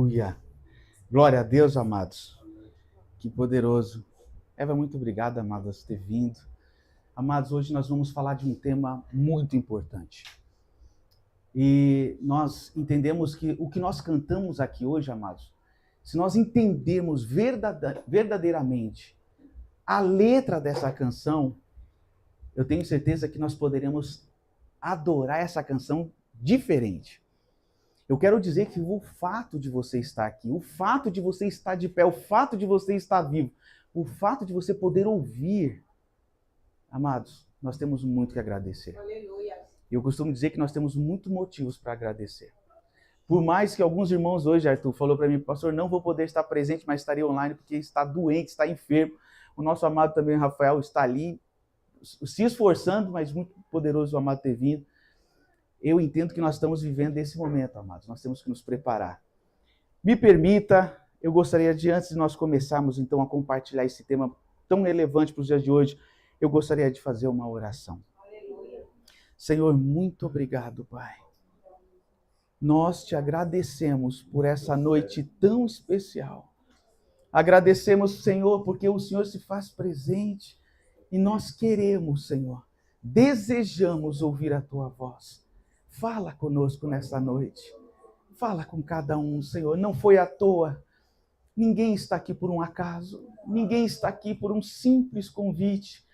Aleluia. Glória a Deus, amados. Que poderoso. Eva, muito obrigado, amados, por ter vindo. Amados, hoje nós vamos falar de um tema muito importante. E nós entendemos que o que nós cantamos aqui hoje, amados, se nós entendermos verdadeiramente a letra dessa canção, eu tenho certeza que nós poderemos adorar essa canção diferente. Eu quero dizer que o fato de você estar aqui, o fato de você estar de pé, o fato de você estar vivo, o fato de você poder ouvir, amados, nós temos muito que agradecer. Aleluia. Eu costumo dizer que nós temos muitos motivos para agradecer. Por mais que alguns irmãos hoje, Arthur, falou para mim, pastor, não vou poder estar presente, mas estarei online porque está doente, está enfermo. O nosso amado também, Rafael, está ali se esforçando, mas muito poderoso o amado ter vindo. Eu entendo que nós estamos vivendo esse momento, amados. Nós temos que nos preparar. Me permita, eu gostaria de, antes de nós começarmos, então, a compartilhar esse tema tão relevante para os dias de hoje, eu gostaria de fazer uma oração. Aleluia. Senhor, muito obrigado, Pai. Nós te agradecemos por essa noite tão especial. Agradecemos, Senhor, porque o Senhor se faz presente e nós queremos, Senhor, desejamos ouvir a Tua voz. Fala conosco nessa noite. Fala com cada um, Senhor. Não foi à toa. Ninguém está aqui por um acaso. Ninguém está aqui por um simples convite.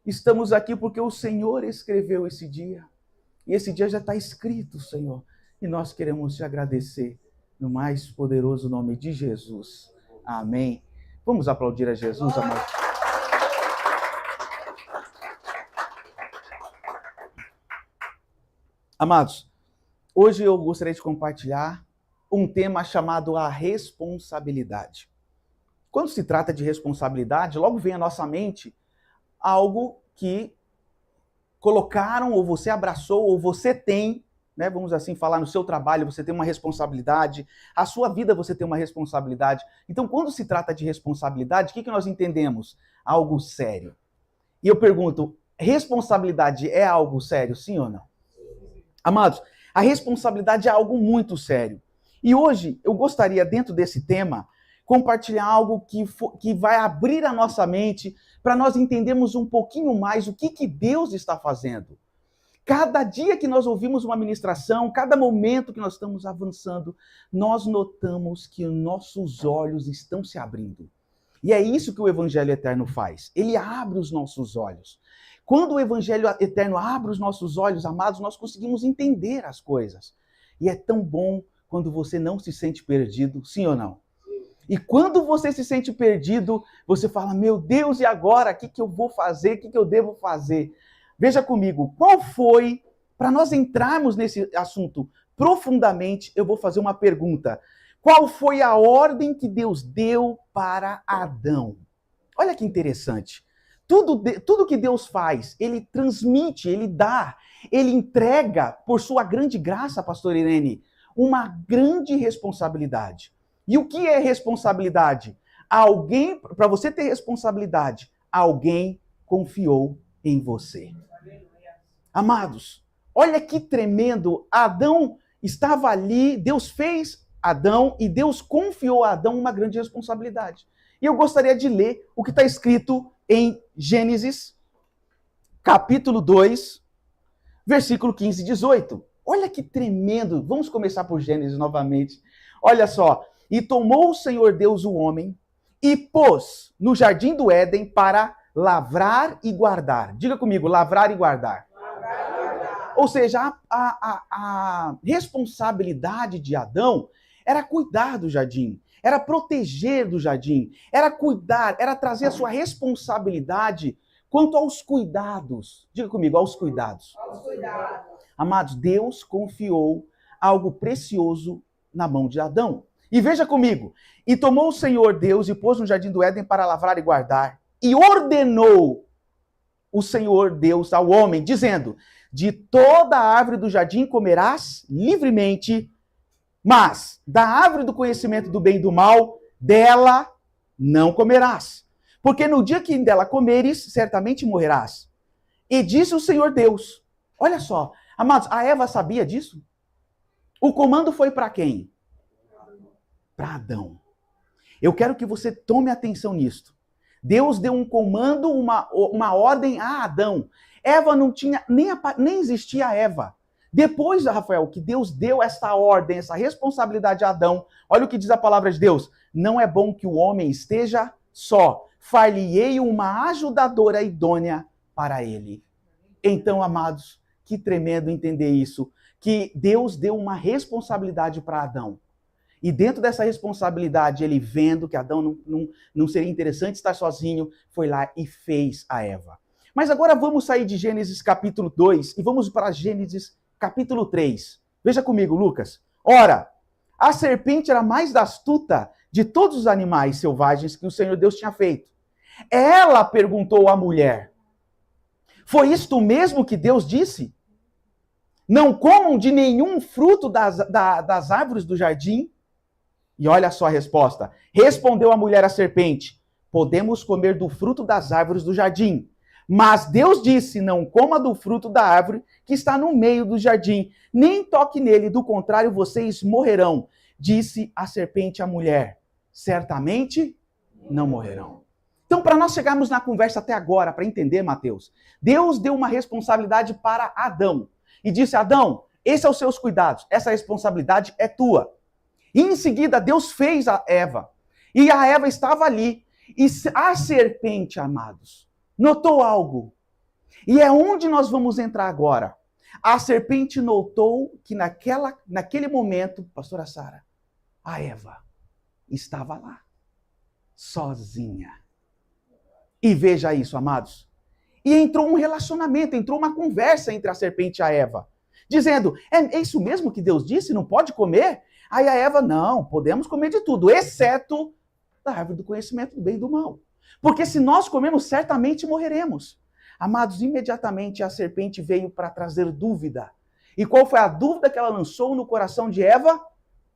Estamos aqui porque o Senhor escreveu esse dia. E esse dia já está escrito, Senhor. E nós queremos te agradecer no mais poderoso nome de Jesus. Amém. Vamos aplaudir a Jesus, amados. Amados, hoje eu gostaria de compartilhar um tema chamado a responsabilidade. Quando se trata de responsabilidade, logo vem à nossa mente algo que colocaram, ou você abraçou, ou você tem, né, vamos assim falar, no seu trabalho você tem uma responsabilidade, a sua vida você tem uma responsabilidade. Então, quando se trata de responsabilidade, o que nós entendemos? Algo sério. E eu pergunto, responsabilidade é algo sério, sim ou não? Amados, a responsabilidade é algo muito sério. E hoje eu gostaria, dentro desse tema, compartilhar algo que vai abrir a nossa mente para nós entendermos um pouquinho mais o que Deus está fazendo. Cada dia que nós ouvimos uma ministração, cada momento que nós estamos avançando, nós notamos que nossos olhos estão se abrindo. E é isso que o Evangelho Eterno faz. Ele abre os nossos olhos. Quando o Evangelho Eterno abre os nossos olhos, amados, nós conseguimos entender as coisas. E é tão bom quando você não se sente perdido, sim ou não? E quando você se sente perdido, você fala, meu Deus, e agora? O que eu vou fazer? O que eu devo fazer? Veja comigo, qual foi, para nós entrarmos nesse assunto profundamente, eu vou fazer uma pergunta. Qual foi a ordem que Deus deu para Adão? Olha que interessante. Tudo que Deus faz, Ele transmite, Ele dá, Ele entrega, por sua grande graça, pastor Irene, uma grande responsabilidade. E o que é responsabilidade? Alguém, para você ter responsabilidade, alguém confiou em você. Amados, olha que tremendo, Adão estava ali, Deus fez Adão e Deus confiou a Adão uma grande responsabilidade. E eu gostaria de ler o que está escrito em Gênesis, capítulo 2, versículo 15 e 18. Olha que tremendo. Vamos começar por Gênesis novamente. Olha só. E tomou o Senhor Deus o homem e pôs no jardim do Éden para lavrar e guardar. Diga comigo, lavrar e guardar. Lavrar e guardar. Ou seja, a responsabilidade de Adão era cuidar do jardim. Era proteger do jardim, era cuidar, era trazer a sua responsabilidade quanto aos cuidados. Diga comigo, aos cuidados. Aos cuidados. Amados, Deus confiou algo precioso na mão de Adão. E veja comigo, e tomou o Senhor Deus e pôs no jardim do Éden para lavrar e guardar, e ordenou o Senhor Deus ao homem, dizendo, de toda a árvore do jardim comerás livremente, mas da árvore do conhecimento do bem e do mal, dela não comerás. Porque no dia que dela comeres, certamente morrerás. E disse o Senhor Deus, olha só, amados, a Eva sabia disso? O comando foi para quem? para Adão. Eu quero que você tome atenção nisto. Deus deu um comando, uma ordem a Adão. Eva não tinha, nem existia Eva. Depois, Rafael, que Deus deu essa ordem, essa responsabilidade a Adão, olha o que diz a palavra de Deus. Não é bom que o homem esteja só. Far-lhe-ei uma ajudadora idônea para ele. Então, amados, que tremendo entender isso. Que Deus deu uma responsabilidade para Adão. E dentro dessa responsabilidade, ele vendo que Adão não seria interessante estar sozinho, foi lá e fez a Eva. Mas agora vamos sair de Gênesis capítulo 2 e vamos para Gênesis capítulo 3. Veja comigo, Lucas. Ora, a serpente era mais astuta de todos os animais selvagens que o Senhor Deus tinha feito. Ela perguntou à mulher: foi isto mesmo que Deus disse? Não comam de nenhum fruto das árvores do jardim? E olha só a resposta. Respondeu a mulher à serpente: podemos comer do fruto das árvores do jardim. Mas Deus disse: não coma do fruto da árvore que está no meio do jardim, nem toque nele, do contrário vocês morrerão. Disse a serpente à mulher: certamente não morrerão. Então, para nós chegarmos na conversa até agora, para entender, Mateus, Deus deu uma responsabilidade para Adão. E disse: Adão, esse é os seus cuidados, essa responsabilidade é tua. E em seguida, Deus fez a Eva. E a Eva estava ali. E a serpente, amados, notou algo. E é onde nós vamos entrar agora. A serpente notou que naquele momento, pastora Sara, a Eva estava lá, sozinha. E veja isso, amados. E entrou um relacionamento, entrou uma conversa entre a serpente e a Eva. Dizendo: é isso mesmo que Deus disse? Não pode comer? Aí a Eva: não, podemos comer de tudo, exceto da árvore do conhecimento do bem e do mal. Porque se nós comermos, certamente morreremos. Amados, imediatamente a serpente veio para trazer dúvida. E qual foi a dúvida que ela lançou no coração de Eva?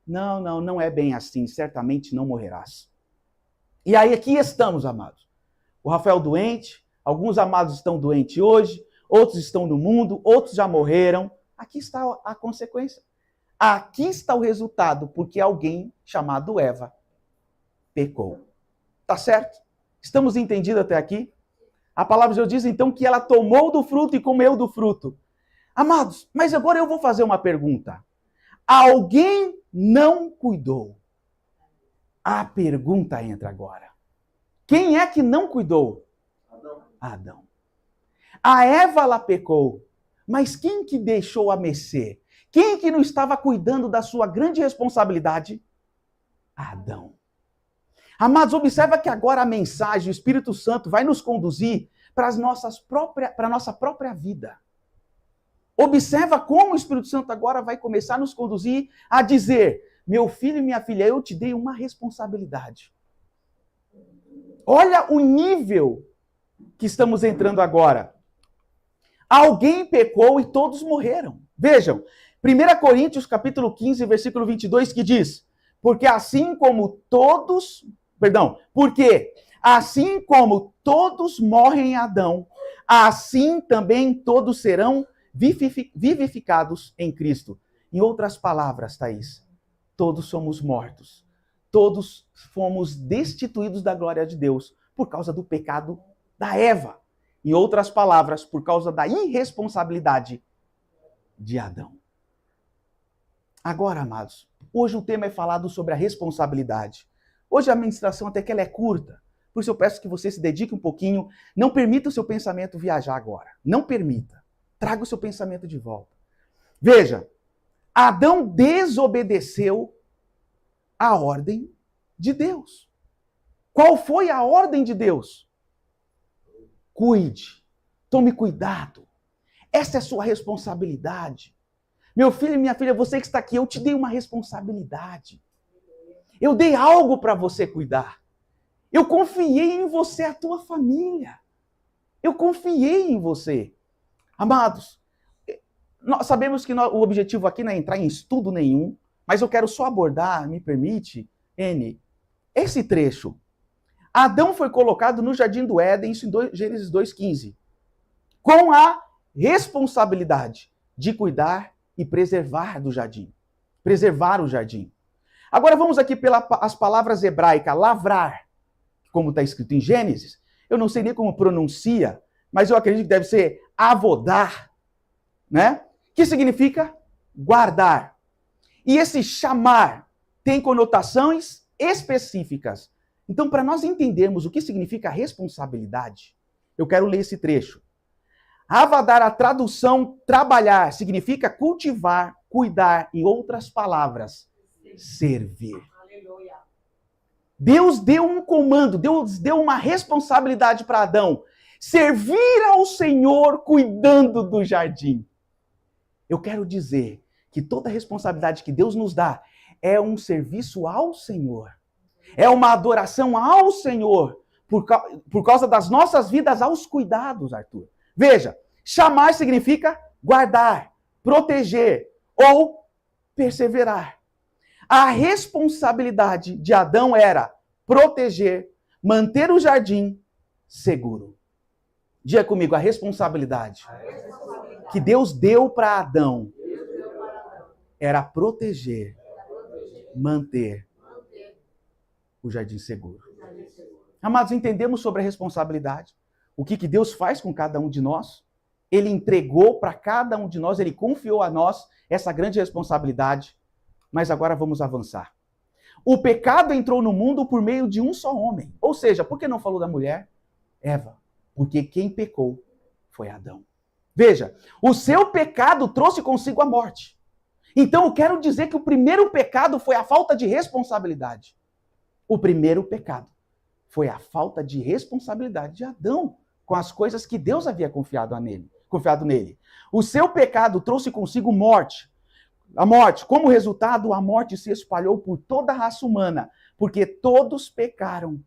Não é bem assim, certamente não morrerás. E aí aqui estamos, amados. O Rafael doente, alguns amados estão doentes hoje, outros estão no mundo, outros já morreram. Aqui está a consequência. Aqui está o resultado, porque alguém chamado Eva pecou. Tá certo? Estamos entendidos até aqui? A palavra de Deus diz então que ela tomou do fruto e comeu do fruto. Amados, mas agora eu vou fazer uma pergunta. Alguém não cuidou? A pergunta entra agora. Quem é que não cuidou? Adão. A Eva, ela pecou. Mas quem que deixou a mercê? Quem que não estava cuidando da sua grande responsabilidade? Adão. Amados, observa que agora a mensagem, o Espírito Santo vai nos conduzir para a nossa própria vida. Observa como o Espírito Santo agora vai começar a nos conduzir a dizer: meu filho e minha filha, eu te dei uma responsabilidade. Olha o nível que estamos entrando agora. Alguém pecou e todos morreram. Vejam, 1 Coríntios capítulo 15, versículo 22, que diz: porque assim como todos morrem em Adão, assim também todos serão vivificados em Cristo. Em outras palavras, Thaís, todos somos mortos. Todos fomos destituídos da glória de Deus por causa do pecado da Eva. Em outras palavras, por causa da irresponsabilidade de Adão. Agora, amados, hoje o tema é falado sobre a responsabilidade. Hoje a ministração até que ela é curta, por isso eu peço que você se dedique um pouquinho. Não permita o seu pensamento viajar agora. Não permita. Traga o seu pensamento de volta. Veja, Adão desobedeceu a ordem de Deus. Qual foi a ordem de Deus? Cuide, tome cuidado. Essa é a sua responsabilidade. Meu filho e minha filha, você que está aqui, eu te dei uma responsabilidade. Eu dei algo para você cuidar. Eu confiei em você, a tua família. Eu confiei em você. Amados, nós sabemos que o objetivo aqui não é entrar em estudo nenhum, mas eu quero só abordar, me permite, esse trecho. Adão foi colocado no Jardim do Éden, isso em Gênesis 2,15, com a responsabilidade de cuidar e preservar do jardim. Preservar o jardim. Agora vamos aqui pelas palavras hebraicas, lavrar, como está escrito em Gênesis. Eu não sei nem como pronuncia, mas eu acredito que deve ser avodar, né? Que significa guardar. E esse chamar tem conotações específicas. Então, para nós entendermos o que significa responsabilidade, eu quero ler esse trecho. Avadar, a tradução trabalhar, significa cultivar, cuidar, em outras palavras, servir. Aleluia. Deus deu um comando, Deus deu uma responsabilidade para Adão. Servir ao Senhor cuidando do jardim. Eu quero dizer que toda responsabilidade que Deus nos dá é um serviço ao Senhor. É uma adoração ao Senhor por causa das nossas vidas aos cuidados, Arthur. Veja, chamar significa guardar, proteger ou perseverar. A responsabilidade de Adão era proteger, manter o jardim seguro. Diga comigo, a responsabilidade que Deus deu para Adão era proteger, manter o jardim seguro. Amados, entendemos sobre a responsabilidade. O que Deus faz com cada um de nós? Ele entregou para cada um de nós, ele confiou a nós essa grande responsabilidade. Mas agora vamos avançar. O pecado entrou no mundo por meio de um só homem. Ou seja, por que não falou da mulher? Eva. Porque quem pecou foi Adão. Veja, o seu pecado trouxe consigo a morte. Então eu quero dizer que o primeiro pecado foi a falta de responsabilidade. O primeiro pecado foi a falta de responsabilidade de Adão com as coisas que Deus havia confiado nele. O seu pecado trouxe consigo morte. A morte, como resultado, a morte se espalhou por toda a raça humana, porque todos pecaram.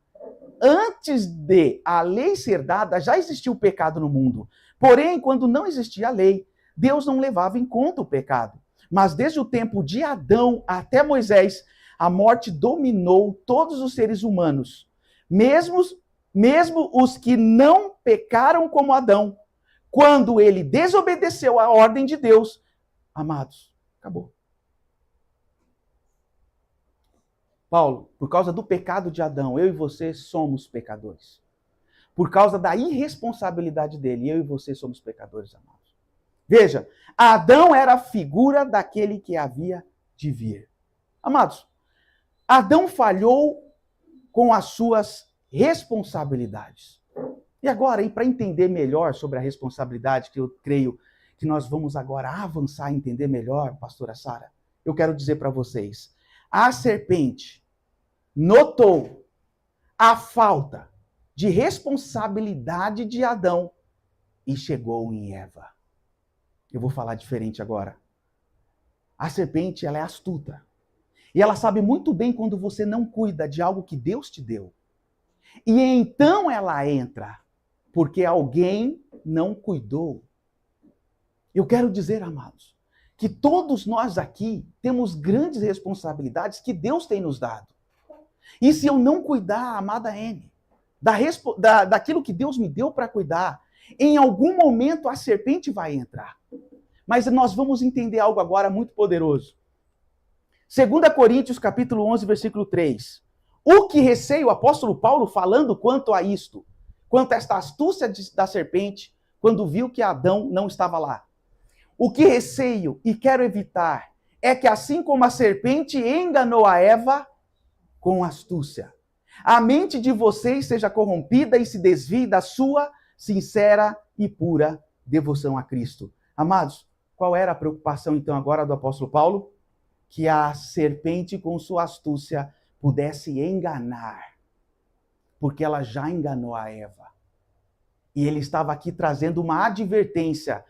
Antes de a lei ser dada, já existia o pecado no mundo. Porém, quando não existia a lei, Deus não levava em conta o pecado. Mas desde o tempo de Adão até Moisés, a morte dominou todos os seres humanos, mesmo os que não pecaram como Adão. Quando ele desobedeceu à ordem de Deus, amados, acabou. Paulo, por causa do pecado de Adão, eu e você somos pecadores. Por causa da irresponsabilidade dele, eu e você somos pecadores, amados. Veja, Adão era a figura daquele que havia de vir. Amados, Adão falhou com as suas responsabilidades. E agora, para entender melhor sobre a responsabilidade, que eu creio que nós vamos agora avançar e entender melhor, pastora Sara, eu quero dizer para vocês, a serpente notou a falta de responsabilidade de Adão e chegou em Eva. Eu vou falar diferente agora. A serpente, ela é astuta. E ela sabe muito bem quando você não cuida de algo que Deus te deu. E então ela entra, porque alguém não cuidou. Eu quero dizer, amados, que todos nós aqui temos grandes responsabilidades que Deus tem nos dado. E se eu não cuidar, amada N, daquilo que Deus me deu para cuidar, em algum momento a serpente vai entrar. Mas nós vamos entender algo agora muito poderoso. 2 Coríntios, capítulo 11, versículo 3. O que receio, o apóstolo Paulo falando quanto a isto, quanto a esta astúcia da serpente, quando viu que Adão não estava lá. O que receio e quero evitar é que assim como a serpente enganou a Eva com astúcia, a mente de vocês seja corrompida e se desvie da sua sincera e pura devoção a Cristo. Amados, qual era a preocupação então agora do apóstolo Paulo? Que a serpente com sua astúcia pudesse enganar, porque ela já enganou a Eva. E ele estava aqui trazendo uma advertência.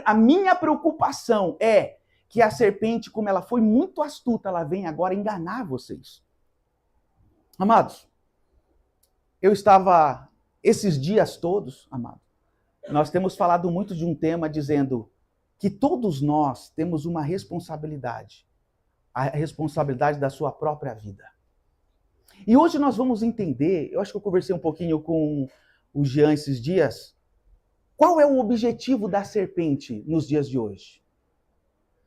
A minha preocupação é que a serpente, como ela foi muito astuta, ela vem agora enganar vocês. Amados, eu estava esses dias todos, amado, nós temos falado muito de um tema dizendo que todos nós temos uma responsabilidade, a responsabilidade da sua própria vida. E hoje nós vamos entender, eu acho que eu conversei um pouquinho com o Jean esses dias, qual é o objetivo da serpente nos dias de hoje?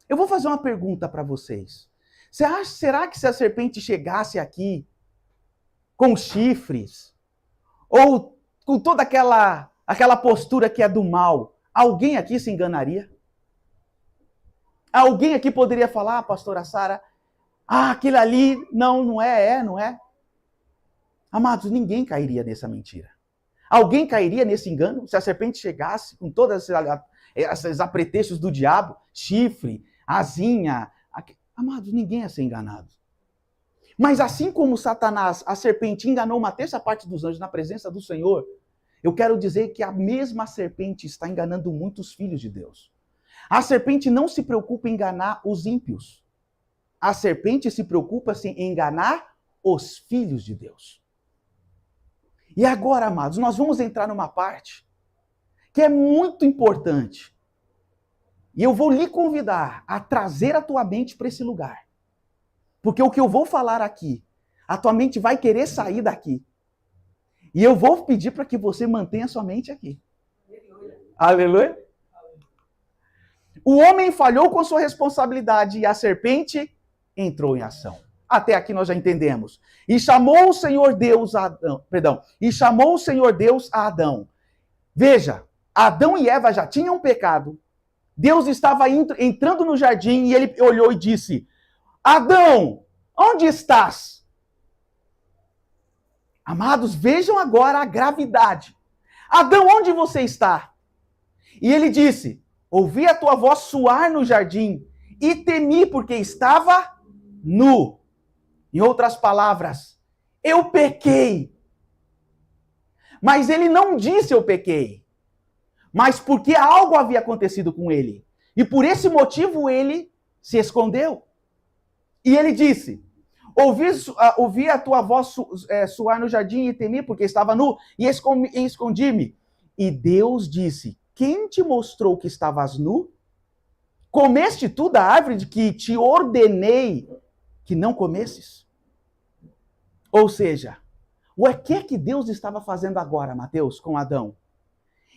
Eu vou fazer uma pergunta para vocês. Será que se a serpente chegasse aqui com chifres, ou com toda aquela postura que é do mal, alguém aqui se enganaria? Alguém aqui poderia falar, pastora Sara, aquele ali, não é. Amados, ninguém cairia nessa mentira. Alguém cairia nesse engano se a serpente chegasse com todos esses apretextos do diabo, chifre, asinha. Amados, ninguém ia ser enganado. Mas assim como Satanás, a serpente, enganou uma terça parte dos anjos na presença do Senhor, eu quero dizer que a mesma serpente está enganando muitos filhos de Deus. A serpente não se preocupa em enganar os ímpios. A serpente se preocupa em enganar os filhos de Deus. E agora, amados, nós vamos entrar numa parte que é muito importante. E eu vou lhe convidar a trazer a tua mente para esse lugar. Porque o que eu vou falar aqui, a tua mente vai querer sair daqui. E eu vou pedir para que você mantenha a sua mente aqui. Aleluia. O homem falhou com sua responsabilidade e a serpente entrou em ação. Até aqui nós já entendemos. E chamou o Senhor Deus a Adão. Veja, Adão e Eva já tinham pecado. Deus estava entrando no jardim e ele olhou e disse: Adão, onde estás? Amados, vejam agora a gravidade. Adão, onde você está? E ele disse: ouvi a tua voz soar no jardim e temi porque estava nu. Em outras palavras, eu pequei. Mas ele não disse eu pequei, mas porque algo havia acontecido com ele. E por esse motivo ele se escondeu. E ele disse: ouvi a tua voz soar no jardim e temi porque estava nu e escondi-me. E Deus disse: quem te mostrou que estavas nu? Comeste tu da árvore de que te ordenei que não comesses? Ou seja, o que é que Deus estava fazendo agora, Mateus, com Adão?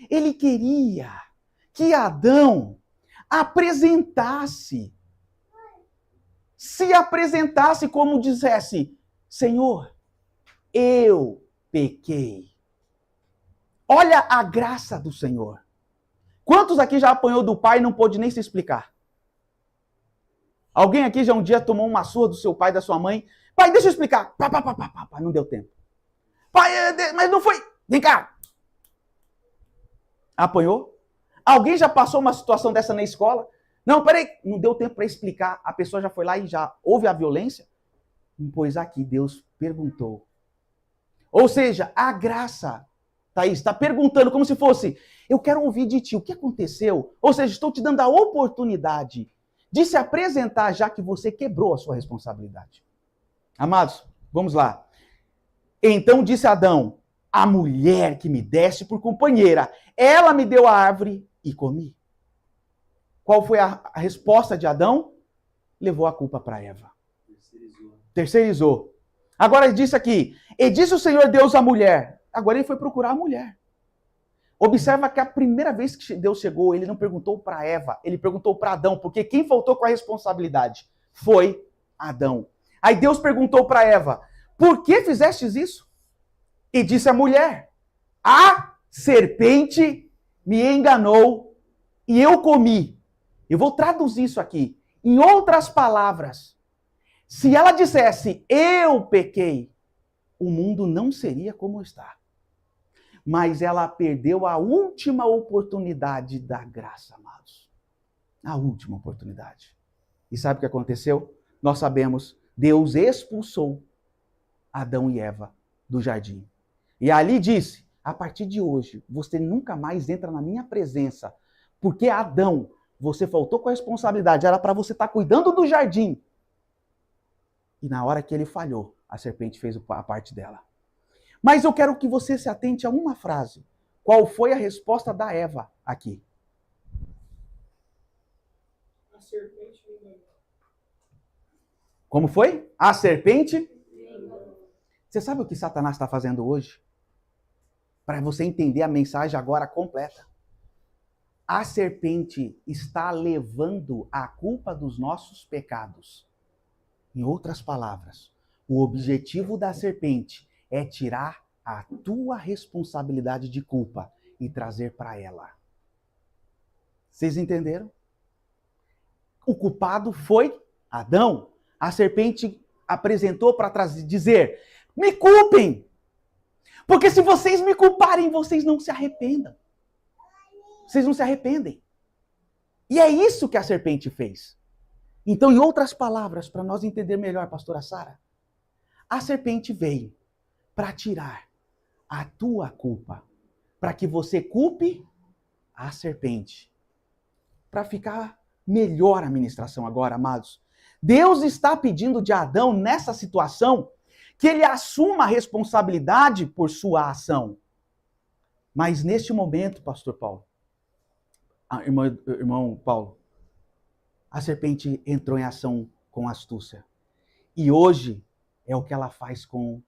Ele queria que Adão se apresentasse como dissesse: Senhor, eu pequei. Olha a graça do Senhor. Quantos aqui já apanhou do pai e não pôde nem se explicar? Alguém aqui já um dia tomou uma surra do seu pai, da sua mãe? Pai, deixa eu explicar. Pá, não deu tempo. Pai, mas não foi. Vem cá. Apanhou? Alguém já passou uma situação dessa na escola? Não, peraí, não deu tempo para explicar. A pessoa já foi lá e já houve a violência? Pois aqui Deus perguntou. Ou seja, a graça, Thaís, está perguntando como se fosse: eu quero ouvir de ti o que aconteceu. Ou seja, estou te dando a oportunidade de se apresentar, já que você quebrou a sua responsabilidade. Amados, vamos lá. Então disse Adão: a mulher que me deste por companheira, ela me deu a árvore e comi. Qual foi a resposta de Adão? Levou a culpa para Eva. Terceirizou. Agora ele disse aqui: e disse o Senhor Deus à mulher. Agora ele foi procurar a mulher. Observa que a primeira vez que Deus chegou, ele não perguntou para Eva, ele perguntou para Adão, porque quem faltou com a responsabilidade foi Adão. Aí Deus perguntou para Eva: por que fizestes isso? E disse a mulher: a serpente me enganou e eu comi. Eu vou traduzir isso aqui. Em outras palavras, se ela dissesse eu pequei, o mundo não seria como está. Mas ela perdeu a última oportunidade da graça, amados. A última oportunidade. E sabe o que aconteceu? Nós sabemos, Deus expulsou Adão e Eva do jardim. E ali disse: a partir de hoje, você nunca mais entra na minha presença. Porque Adão, você faltou com a responsabilidade, era para você estar cuidando do jardim. E na hora que ele falhou, a serpente fez a parte dela. Mas eu quero que você se atente a uma frase. Qual foi a resposta da Eva aqui? A serpente me enganou. Como foi? A serpente? Você sabe o que Satanás está fazendo hoje? Para você entender a mensagem agora completa. A serpente está levando a culpa dos nossos pecados Em outras palavras, o objetivo da serpente é tirar a tua responsabilidade de culpa e trazer para ela. Vocês entenderam? O culpado foi Adão. A serpente apresentou para dizer: me culpem! Porque se vocês me culparem, vocês não se arrependam. Vocês não se arrependem. E é isso que a serpente fez. Então, em outras palavras, para nós entender melhor, pastora Sara, a serpente veio para tirar a tua culpa, para que você culpe a serpente. Para ficar melhor a ministração agora, amados. Deus está pedindo de Adão, nessa situação, que ele assuma a responsabilidade por sua ação. Mas neste momento, pastor Paulo, irmão Paulo, a serpente entrou em ação com astúcia. E hoje é o que ela faz com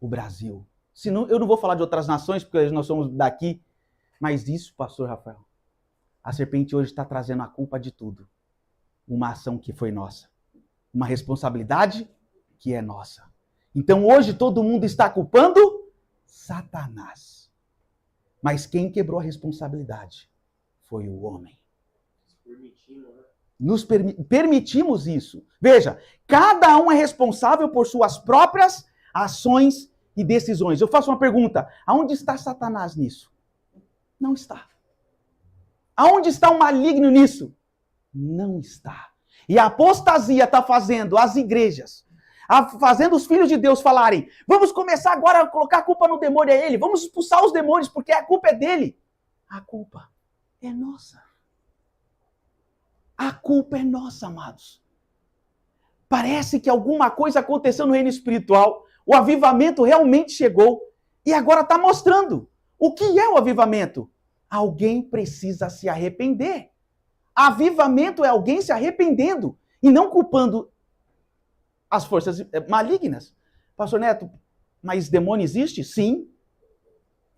o Brasil. Eu não vou falar de outras nações, porque nós somos daqui, mas isso, pastor Rafael, a serpente hoje está trazendo a culpa de tudo. Uma ação que foi nossa. Uma responsabilidade que é nossa. Então hoje todo mundo está culpando Satanás. Mas quem quebrou a responsabilidade foi o homem. Nos permitimos isso. Veja, cada um é responsável por suas próprias ações e decisões. Eu faço uma pergunta: aonde está Satanás nisso? Não está. Aonde está o maligno nisso? Não está. E a apostasia está fazendo as igrejas, fazendo os filhos de Deus falarem: vamos começar agora a colocar a culpa no demônio, é ele, vamos expulsar os demônios porque a culpa é dele. A culpa é nossa. A culpa é nossa, amados. Parece que alguma coisa aconteceu no reino espiritual, o avivamento realmente chegou e agora está mostrando. O que é o avivamento? Alguém precisa se arrepender. Avivamento é alguém se arrependendo e não culpando as forças malignas. Pastor Neto, mas demônio existe? Sim.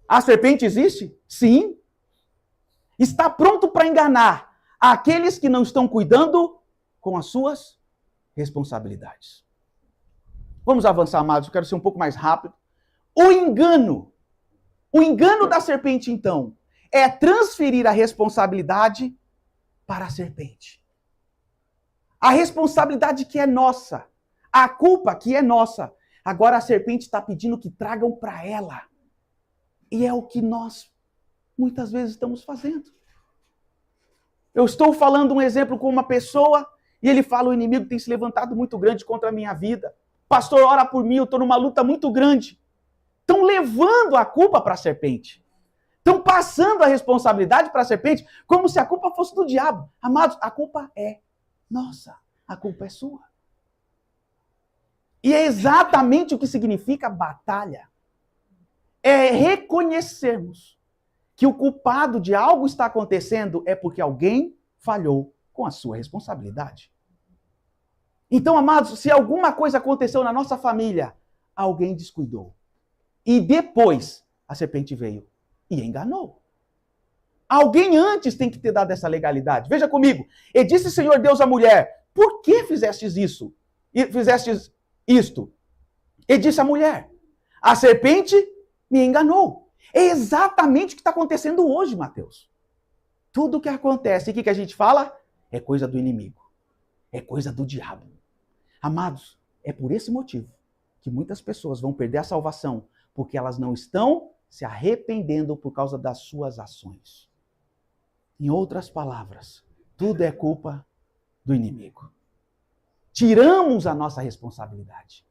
A serpente existe? Sim. Está pronto para enganar aqueles que não estão cuidando com as suas responsabilidades. Vamos avançar, amados, eu quero ser um pouco mais rápido. O engano da serpente, então, é transferir a responsabilidade para a serpente. A responsabilidade que é nossa, a culpa que é nossa, agora a serpente está pedindo que tragam para ela. E é o que nós muitas vezes estamos fazendo. Eu estou falando um exemplo com uma pessoa e ele fala: o inimigo tem se levantado muito grande contra a minha vida. Pastor, ora por mim, eu estou numa luta muito grande. Estão levando a culpa para a serpente. Estão passando a responsabilidade para a serpente como se a culpa fosse do diabo. Amados, a culpa é nossa. A culpa é sua. E é exatamente o que significa batalha. É reconhecermos que o culpado de algo está acontecendo é porque alguém falhou com a sua responsabilidade. Então, amados, se alguma coisa aconteceu na nossa família, alguém descuidou. E depois a serpente veio e enganou. Alguém antes tem que ter dado essa legalidade. Veja comigo. E disse o Senhor Deus à mulher: por que fizestes isso? E fizestes isto? E disse a mulher: a serpente me enganou. É exatamente o que está acontecendo hoje, Mateus. Tudo o que acontece, o que a gente fala? É coisa do inimigo. É coisa do diabo. Amados, é por esse motivo que muitas pessoas vão perder a salvação, porque elas não estão se arrependendo por causa das suas ações. Em outras palavras, tudo é culpa do inimigo. Tiramos a nossa responsabilidade.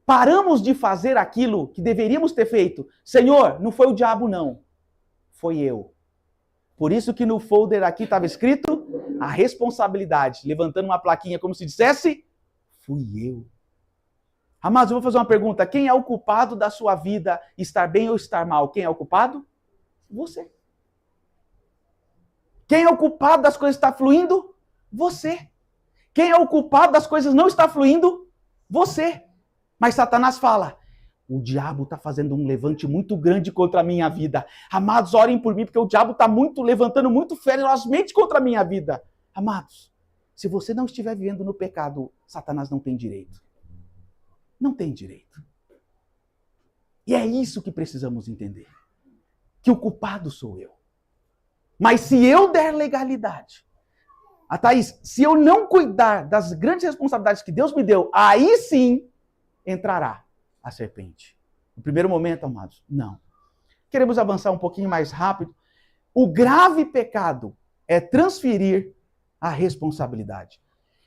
Paramos de fazer aquilo que deveríamos ter feito. Senhor, não foi o diabo não, foi eu. Por isso que no folder aqui estava escrito a responsabilidade, levantando uma plaquinha como se dissesse: fui eu. Amados, eu vou fazer uma pergunta. Quem é o culpado da sua vida estar bem ou estar mal? Quem é o culpado? Você. Quem é o culpado das coisas estar fluindo? Você. Quem é o culpado das coisas não estar fluindo? Você. Mas Satanás fala: o diabo está fazendo um levante muito grande contra a minha vida. Amados, orem por mim, porque o diabo está levantando muito ferozmente contra a minha vida. Amados, Se você não estiver vivendo no pecado, Satanás não tem direito. Não tem direito. E é isso que precisamos entender. Que o culpado sou eu. Mas se eu der legalidade, Thaís, se eu não cuidar das grandes responsabilidades que Deus me deu, aí sim entrará a serpente. No primeiro momento, amados, não. Queremos avançar um pouquinho mais rápido. O grave pecado é transferir a responsabilidade.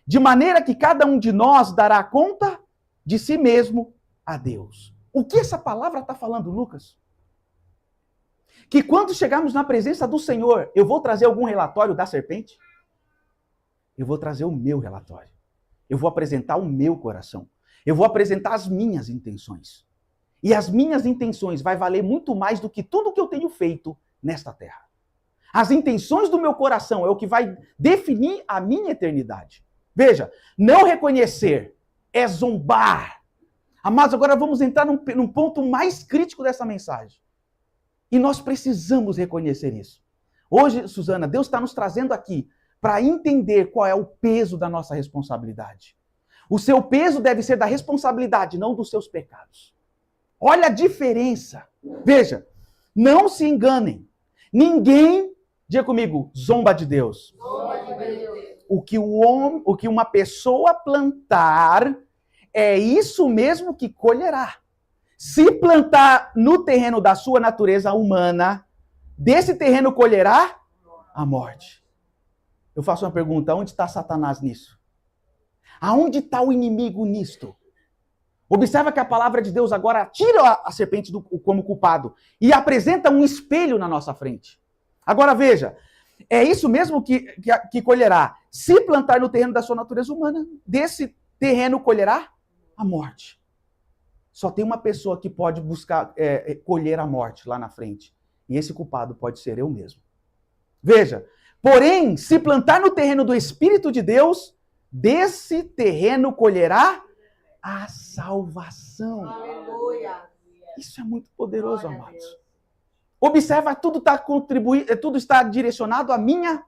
De maneira que cada um de nós dará conta de si mesmo a Deus. O que essa palavra está falando, Lucas? Que quando chegarmos na presença do Senhor, eu vou trazer algum relatório da serpente? Eu vou trazer o meu relatório. Eu vou apresentar o meu coração. Eu vou apresentar as minhas intenções. E as minhas intenções vai valer muito mais do que tudo que eu tenho feito nesta terra. As intenções do meu coração é o que vai definir a minha eternidade. Veja, não reconhecer é zombar. Amados, agora vamos entrar num ponto mais crítico dessa mensagem. E nós precisamos reconhecer isso. Hoje, Suzana, Deus está nos trazendo aqui para entender qual é o peso da nossa responsabilidade. O seu peso deve ser da responsabilidade, não dos seus pecados. Olha a diferença. Veja, não se enganem. Ninguém, diga comigo, zomba de Deus. Zomba de Deus. O que uma pessoa plantar, é isso mesmo que colherá. Se plantar no terreno da sua natureza humana, desse terreno colherá a morte. Eu faço uma pergunta, onde está Satanás nisso? Aonde está o inimigo nisto? Observa que a palavra de Deus agora tira a serpente como culpado e apresenta um espelho na nossa frente. Agora veja, é isso mesmo que colherá. Se plantar no terreno da sua natureza humana, desse terreno colherá a morte. Só tem uma pessoa que pode buscar colher a morte lá na frente. E esse culpado pode ser eu mesmo. Veja, porém, se plantar no terreno do Espírito de Deus, desse terreno colherá a salvação. Aleluia. Isso é muito poderoso, Glória a amados. Deus. Observa, tudo está direcionado à minha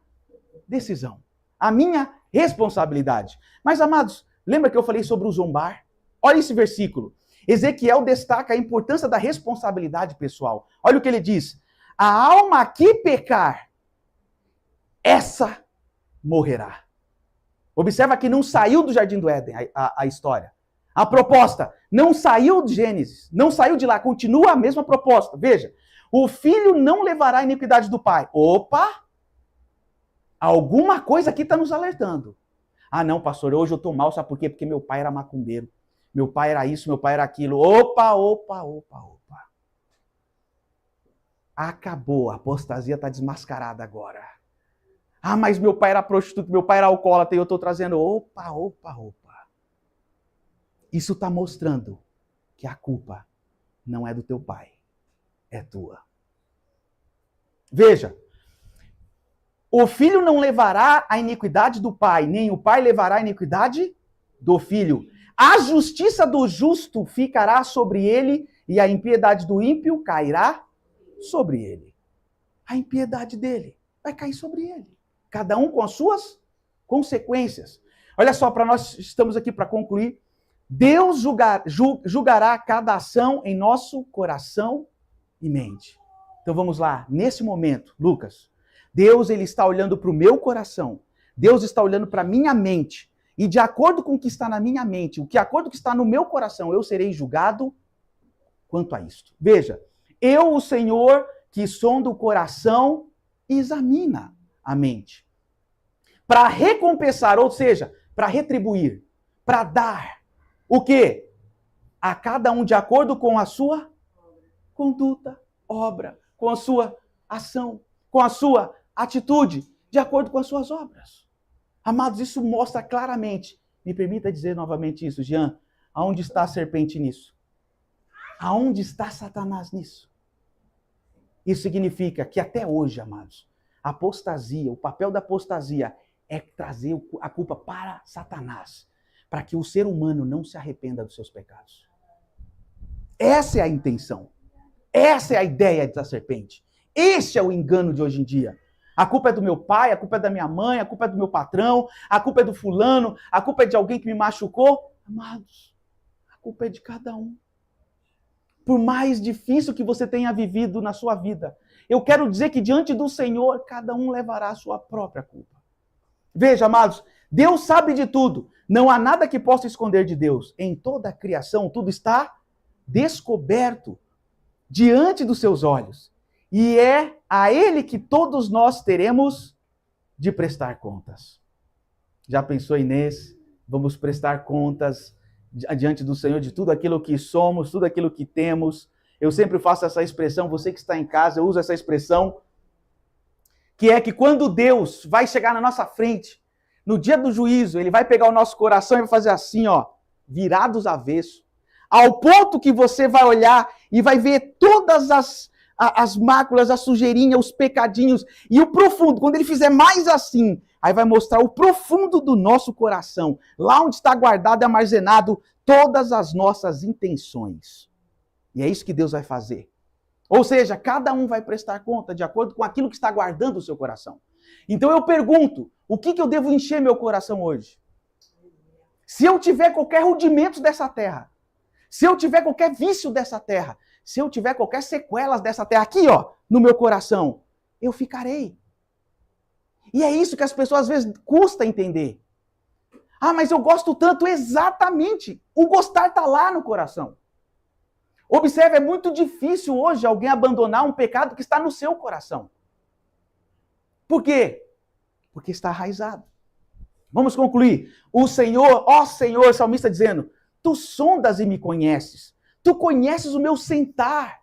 decisão, à minha responsabilidade. Mas, amados, lembra que eu falei sobre o zombar? Olha esse versículo. Ezequiel destaca a importância da responsabilidade pessoal. Olha o que ele diz. A alma que pecar, essa morrerá. Observa que não saiu do Jardim do Éden a história. A proposta não saiu de Gênesis, não saiu de lá, continua a mesma proposta. Veja, o filho não levará a iniquidade do pai. Opa! Alguma coisa aqui está nos alertando. Ah não, pastor, hoje eu estou mal, sabe por quê? Porque meu pai era macumbeiro. Meu pai era isso, meu pai era aquilo. Opa. Acabou, a apostasia está desmascarada agora. Ah, mas meu pai era prostituto, meu pai era alcoólatra e eu estou trazendo. Opa. Isso está mostrando que a culpa não é do teu pai, é tua. Veja, o filho não levará a iniquidade do pai, nem o pai levará a iniquidade do filho. A justiça do justo ficará sobre ele e a impiedade do ímpio cairá sobre ele. A impiedade dele vai cair sobre ele. Cada um com as suas consequências. Olha só, para nós estamos aqui para concluir. Deus julgará cada ação em nosso coração e mente. Então vamos lá, nesse momento, Lucas, Deus ele está olhando para o meu coração, Deus está olhando para a minha mente, e de acordo com o que está na minha mente, de acordo com o que está no meu coração, eu serei julgado quanto a isto. Veja, eu, o Senhor, que sonda o coração, examina a mente. Para recompensar, ou seja, para retribuir, para dar. O quê? A cada um de acordo com a sua conduta, obra, com a sua ação, com a sua atitude, de acordo com as suas obras. Amados, isso mostra claramente. Me permita dizer novamente isso, Jean. Aonde está a serpente nisso? Aonde está Satanás nisso? Isso significa que até hoje, amados, a apostasia, o papel da apostasia é trazer a culpa para Satanás, para que o ser humano não se arrependa dos seus pecados. Essa é a intenção. Essa é a ideia da serpente. Esse é o engano de hoje em dia. A culpa é do meu pai, a culpa é da minha mãe, a culpa é do meu patrão, a culpa é do fulano, a culpa é de alguém que me machucou. Amados, a culpa é de cada um. Por mais difícil que você tenha vivido na sua vida, eu quero dizer que diante do Senhor, cada um levará a sua própria culpa. Veja, amados, Deus sabe de tudo. Não há nada que possa esconder de Deus. Em toda a criação, tudo está descoberto diante dos seus olhos. E é a Ele que todos nós teremos de prestar contas. Já pensou, Inês? Vamos prestar contas diante do Senhor de tudo aquilo que somos, tudo aquilo que temos. Eu sempre faço essa expressão, você que está em casa, eu uso essa expressão, que é que quando Deus vai chegar na nossa frente, no dia do juízo, Ele vai pegar o nosso coração e vai fazer assim, ó, virados avesso, ao ponto que você vai olhar e vai ver todas as máculas, a sujeirinha, os pecadinhos, e o profundo, quando Ele fizer mais assim, aí vai mostrar o profundo do nosso coração, lá onde está guardado e armazenado todas as nossas intenções. E é isso que Deus vai fazer. Ou seja, cada um vai prestar conta de acordo com aquilo que está guardando o seu coração. Então eu pergunto, o que eu devo encher meu coração hoje? Se eu tiver qualquer rudimento dessa terra, se eu tiver qualquer vício dessa terra, se eu tiver qualquer sequelas dessa terra aqui, ó, no meu coração, eu ficarei. E é isso que as pessoas às vezes custa entender. Ah, mas eu gosto tanto, exatamente. O gostar está lá no coração. Observe, é muito difícil hoje alguém abandonar um pecado que está no seu coração. Por quê? Porque está arraizado. Vamos concluir. O Senhor, ó Senhor, o salmista dizendo, tu sondas e me conheces. Tu conheces o meu sentar.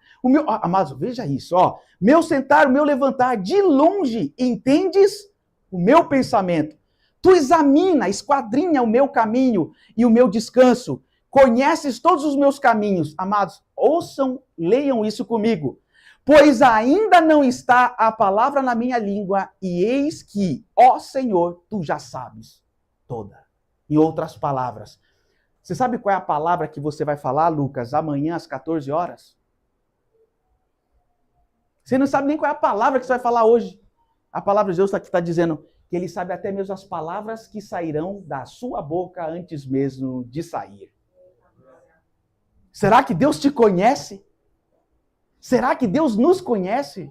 Amados, veja isso, ó. Meu sentar, o meu levantar, de longe entendes o meu pensamento. Tu examina, esquadrinha o meu caminho e o meu descanso. Conheces todos os meus caminhos. Amados, ouçam, leiam isso comigo. Pois ainda não está a palavra na minha língua, e eis que, ó Senhor, tu já sabes toda. Em outras palavras, você sabe qual é a palavra que você vai falar, Lucas, amanhã às 14 horas? Você não sabe nem qual é a palavra que você vai falar hoje. A palavra de Deus está dizendo que Ele sabe até mesmo as palavras que sairão da sua boca antes mesmo de sair. Será que Deus te conhece? Será que Deus nos conhece?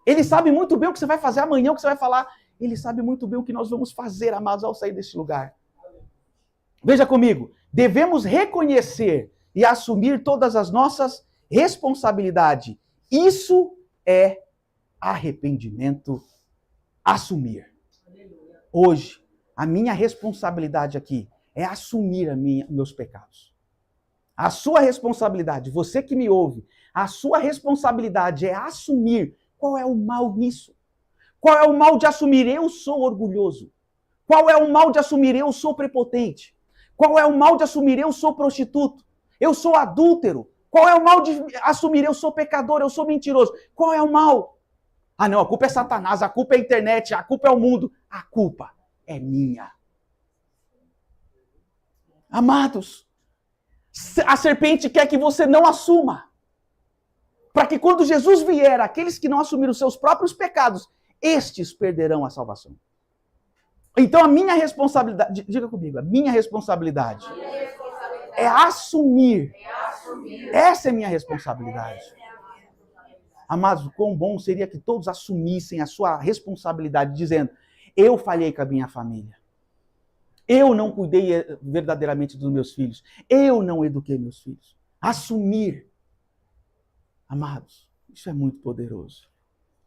Ele sabe muito bem o que você vai fazer amanhã, o que você vai falar. Ele sabe muito bem o que nós vamos fazer, amados, ao sair deste lugar. Veja comigo. Devemos reconhecer e assumir todas as nossas responsabilidades. Isso é arrependimento. Assumir. Hoje, a minha responsabilidade aqui é assumir meus pecados. A sua responsabilidade, você que me ouve, a sua responsabilidade é assumir qual é o mal nisso. Qual é o mal de assumir eu sou orgulhoso? Qual é o mal de assumir eu sou prepotente? Qual é o mal de assumir eu sou prostituto? Eu sou adúltero? Qual é o mal de assumir eu sou pecador, eu sou mentiroso? Qual é o mal? Ah não, a culpa é Satanás, a culpa é a internet, a culpa é o mundo. A culpa é minha. Amados, a serpente quer que você não assuma. Para que quando Jesus vier, aqueles que não assumiram os seus próprios pecados, estes perderão a salvação. Então a minha responsabilidade, diga comigo, a minha responsabilidade é assumir. Essa é a minha responsabilidade. Amados, quão bom seria que todos assumissem a sua responsabilidade, dizendo, eu falhei com a minha família. Eu não cuidei verdadeiramente dos meus filhos. Eu não eduquei meus filhos. Assumir. Amados, isso é muito poderoso.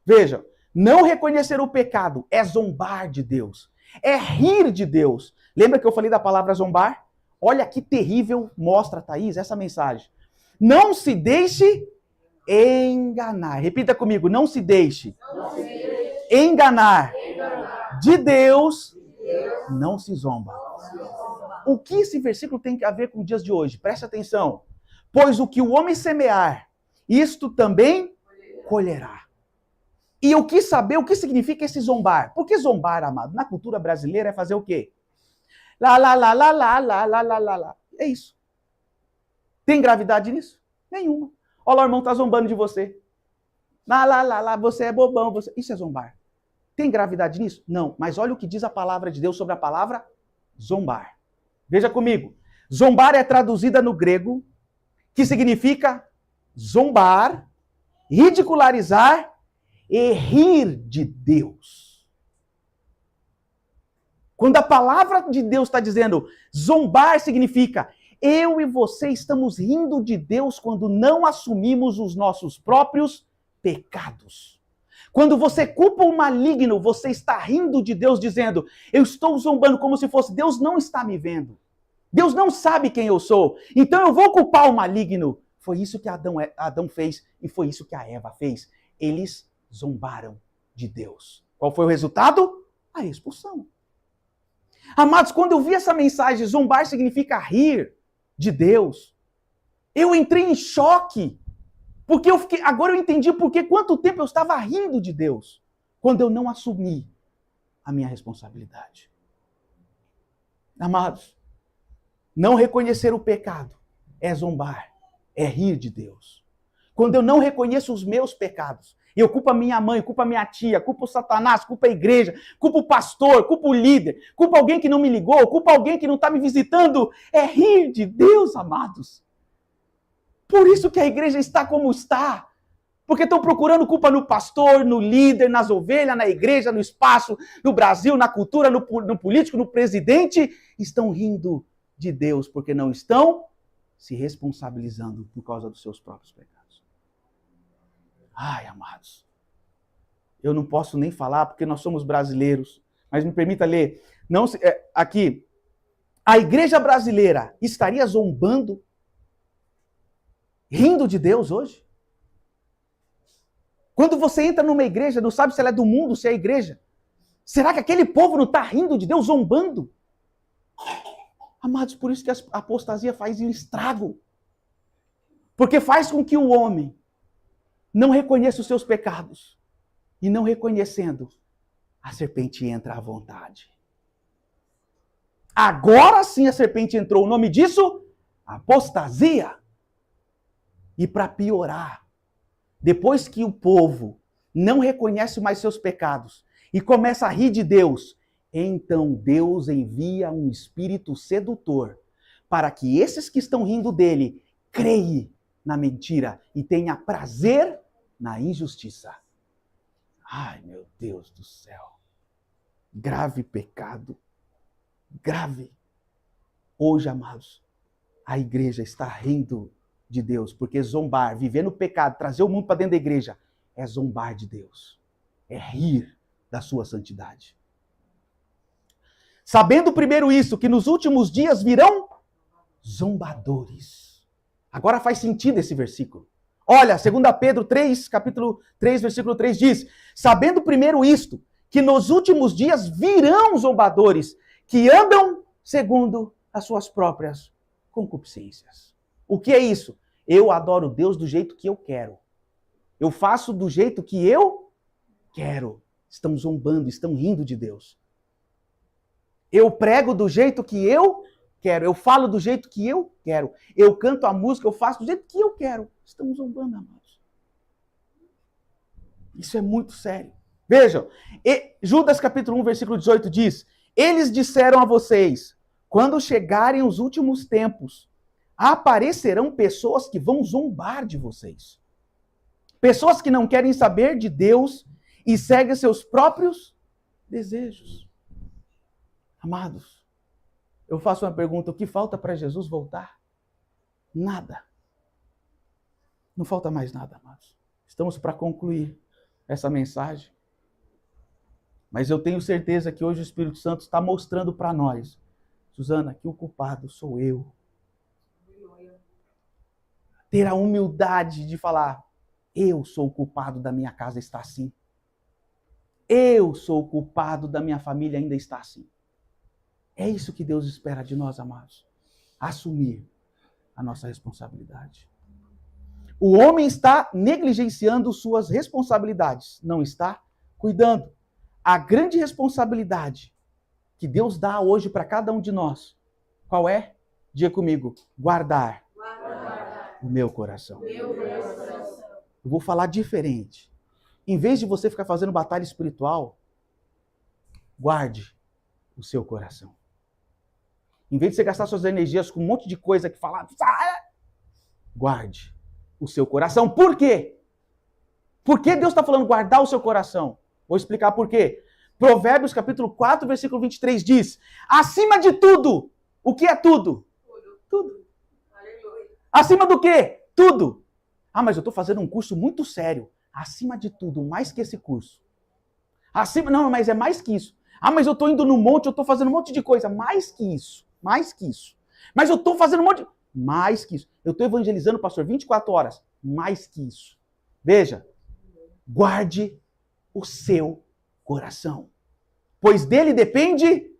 Veja, não reconhecer o pecado é zombar de Deus. É rir de Deus. Lembra que eu falei da palavra zombar? Olha que terrível mostra, Thaís, essa mensagem. Não se deixe enganar. Repita comigo, não se deixe enganar. De Deus não se zomba. O que esse versículo tem a ver com os dias de hoje? Preste atenção. Pois o que o homem semear, isto também colherá. E eu quis saber o que significa esse zombar. Por que zombar, amado? Na cultura brasileira é fazer o quê? Lá, lá, lá, lá, lá, lá, lá, lá, lá, lá. É isso. Tem gravidade nisso? Nenhuma. Olha lá, o irmão tá zombando de você. Lá, lá, lá, lá, você é bobão. Você... Isso é zombar. Tem gravidade nisso? Não. Mas olha o que diz a palavra de Deus sobre a palavra zombar. Veja comigo. Zombar é traduzida no grego, que significa zombar, ridicularizar e rir de Deus. Quando a palavra de Deus está dizendo zombar, significa eu e você estamos rindo de Deus quando não assumimos os nossos próprios pecados. Quando você culpa o maligno, você está rindo de Deus, dizendo, eu estou zombando como se fosse, Deus não está me vendo. Deus não sabe quem eu sou. Então eu vou culpar o maligno. Foi isso que Adão fez e foi isso que a Eva fez. Eles zombaram de Deus. Qual foi o resultado? A expulsão. Amados, quando eu vi essa mensagem, zombar significa rir de Deus, eu entrei em choque. Porque agora eu entendi quanto tempo eu estava rindo de Deus, quando eu não assumi a minha responsabilidade. Amados, não reconhecer o pecado é zombar, é rir de Deus. Quando eu não reconheço os meus pecados, eu culpo a minha mãe, culpo a minha tia, culpo o Satanás, culpo a igreja, culpo o pastor, culpo o líder, culpo alguém que não me ligou, culpo alguém que não está me visitando, é rir de Deus, amados. Por isso que a igreja está como está. Porque estão procurando culpa no pastor, no líder, nas ovelhas, na igreja, no espaço, no Brasil, na cultura, no político, no presidente. Estão rindo de Deus porque não estão se responsabilizando por causa dos seus próprios pecados. Ai, amados. Eu não posso nem falar porque nós somos brasileiros. Mas me permita ler. Aqui. A igreja brasileira estaria zombando, rindo de Deus hoje? Quando você entra numa igreja, não sabe se ela é do mundo, se é a igreja. Será que aquele povo não está rindo de Deus, zombando? Amados, por isso que a apostasia faz um estrago. Porque faz com que o homem não reconheça os seus pecados. E não reconhecendo, a serpente entra à vontade. Agora sim a serpente entrou. O nome disso? Apostasia. E para piorar, depois que o povo não reconhece mais seus pecados e começa a rir de Deus, então Deus envia um espírito sedutor para que esses que estão rindo dele creem na mentira e tenham prazer na injustiça. Ai, meu Deus do céu. Grave pecado. Grave. Hoje, amados, a igreja está rindo de Deus, porque zombar, viver no pecado, trazer o mundo para dentro da igreja, é zombar de Deus. É rir da sua santidade. Sabendo primeiro isso, que nos últimos dias virão zombadores. Agora faz sentido esse versículo. Olha, 2 Pedro 3, capítulo 3, versículo 3 diz, sabendo primeiro isto, que nos últimos dias virão zombadores, que andam segundo as suas próprias concupiscências. O que é isso? Eu adoro Deus do jeito que eu quero. Eu faço do jeito que eu quero. Estão zombando, estão rindo de Deus. Eu prego do jeito que eu quero. Eu falo do jeito que eu quero. Eu canto a música, eu faço do jeito que eu quero. Estão zombando, amados. Isso é muito sério. Vejam, Judas capítulo 1, versículo 18 diz, eles disseram a vocês, quando chegarem os últimos tempos, aparecerão pessoas que vão zombar de vocês. Pessoas que não querem saber de Deus e seguem seus próprios desejos. Amados, eu faço uma pergunta, o que falta para Jesus voltar? Nada. Não falta mais nada, amados. Estamos para concluir essa mensagem. Mas eu tenho certeza que hoje o Espírito Santo está mostrando para nós, Suzana, que o culpado sou eu. Ter a humildade de falar, eu sou o culpado da minha casa está assim. Eu sou o culpado da minha família ainda está assim. É isso que Deus espera de nós, amados. Assumir a nossa responsabilidade. O homem está negligenciando suas responsabilidades, não está cuidando. A grande responsabilidade que Deus dá hoje para cada um de nós, qual é? Diga comigo, guardar o meu coração. Eu vou falar diferente. Em vez de você ficar fazendo batalha espiritual, Guarde o seu coração. Em vez de você gastar suas energias com um monte de coisa que fala, guarde o seu coração. Por quê? Por que Deus está falando guardar o seu coração? Vou explicar por quê. Provérbios capítulo 4, versículo 23 diz, acima de tudo, o que é tudo? Tudo. Aleluia. Acima do quê? Tudo. Ah, mas eu estou fazendo um curso muito sério. Acima de tudo, mais que esse curso. Não, mas é mais que isso. Ah, mas eu estou indo no monte, eu estou fazendo um monte de coisa. Mais que isso. Mais que isso. Mas eu estou fazendo um monte de... Mais que isso. Eu estou evangelizando, pastor, 24 horas. Mais que isso. Veja. Guarde o seu coração. Pois dele depende,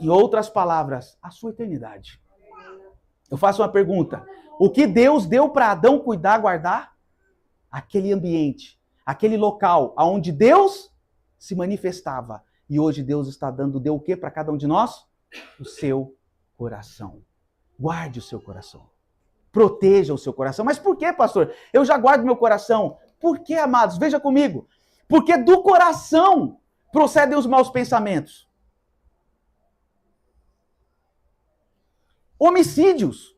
em outras palavras, a sua eternidade. Eu faço uma pergunta. O que Deus deu para Adão cuidar, guardar? Aquele ambiente, aquele local onde Deus se manifestava. E hoje Deus deu o que para cada um de nós? O seu coração. Guarde o seu coração. Proteja o seu coração. Mas por que, pastor? Eu já guardo meu coração. Por que, amados? Veja comigo. Porque do coração procedem os maus pensamentos. Homicídios,